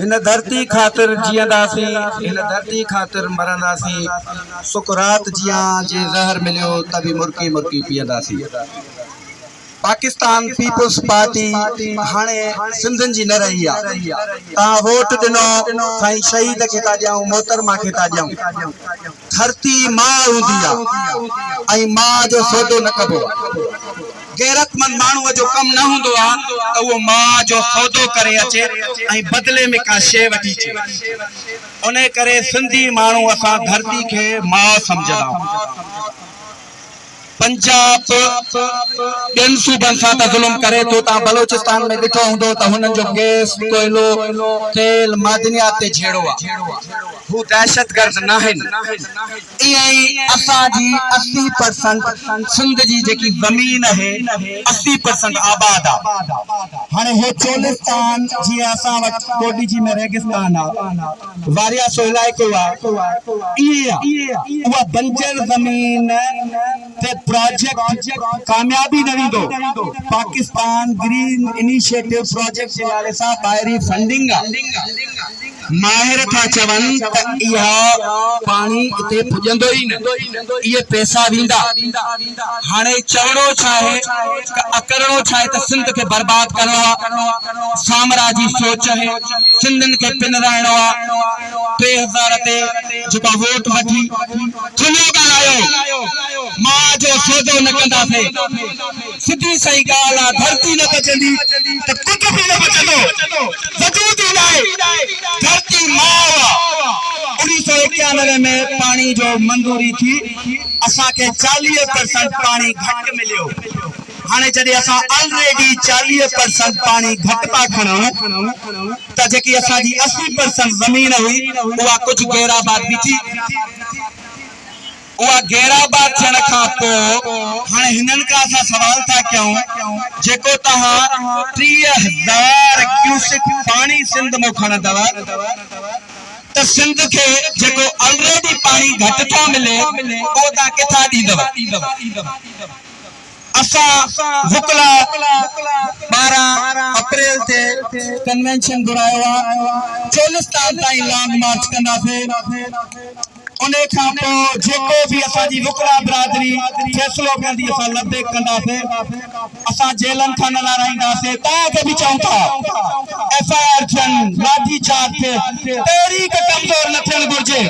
इन धरती खातिर जियंदासी, इन धरती खातिर मरंदासी। सुकरात जिया जे जहर मिलियो तभी मुर्की मुर्की पियंदासी। पाकिस्तान पीपल्स पार्टी हाणे सिंधन जी न रही आहे। तव्हां वोट ॾिनो साईं शहीद खे था ॾियूं, मोहतरमा खे था ॾियूं। धरती मां हूंदी आहे ऐं मां जो सौदो न कबो आहे। गैरतमंद माण्हूअ जो कमु न हूंदो आहे त उहो मां जो सौदो करे अचे ऐं बदिले में का शइ वठी अचे। उन करे सिंधी माण्हू असां धरती खे मां सम्झंदा आहियूं। पंजाब ॿियनि सूबनि सां त ज़ुल्म करे थो। तव्हां बलोचिस्तान में ॾिठो हूंदो त हुननि जो गैस, कोयलो, तेल, मादनियात ते झेड़ो आहे। हू दहशतगर्द न आहिनि। ईअं ई असांजी 80% सिंध जी जेकी ज़मीन आहे 80% आबाद आहे। हाणे हे चोलिस्तान जीअं असां वटि कोडीजी में रेगिस्तान आहे, वारिया सो इलाइक़ो आहे, इहे उहा बंजर ज़मीन ते प्रोजेक्ट कामयाबी न वेंदो। पाकिस्तान ग्रीन इनिशिएटिव प्रोजेक्ट जे नाले सां ॿाहिरीं फंडिंग आहे। माहिर था चवनि त इहा पाणी हिते पुॼंदो ई न, इहे पैसा वेंदा। हाणे चवणो छा आहे, अकरणो छा आहे त सिंध खे बर्बाद करणो आहे। साम्राजी सोच आहे, सिंधनि खे पिनराइणो आहे। 2000 ते जेका वोट वठी थुल्हो ॻाल्हायो, मां जो सौदो न कंदासीं। सिधी सही ॻाल्हि आहे, धरती न बचंदी त कुझु बि न बचंदो। वजूद ई न आहे। धरती मां 1991 में पानी जो मंजूरी थी, असांखे 40% पानी घटि मिलियो। हाणे जॾहिं असां ऑलरेडी 40% पानी घटि था खणूं त जेकी असांजी 80% ज़मीन हुई उहा कुझु गैराबाद बि थी। उहा गैराबाद थियण खां पोइ हाणे हिननि खां असां सवाल था कयूं, जेको तव्हां 30,000 क्यूसेक पाणी सिंध में खणंदव त सिंध खे जेको ऑलरेडी पाणी घटि थो मिले उहो तव्हां किथां ॾींदव? असां वुकला 12 अप्रैल ते कन्वेंशन घुरायो आहे, चोलिस्तान ताईं लॉन्ग मार्च कंदासीं। उन खां पोइ जेको बि असांजी वुकला बिरादरी फ़ैसिलो कंदी असां लबे कंदासीं। असां जेलनि खां न लाराईंदासीं। तव्हांखे बि चऊं था FIR थियनि, लाठी चार्ज थिए, तहरीक कमज़ोर न थियणु घुरिजे।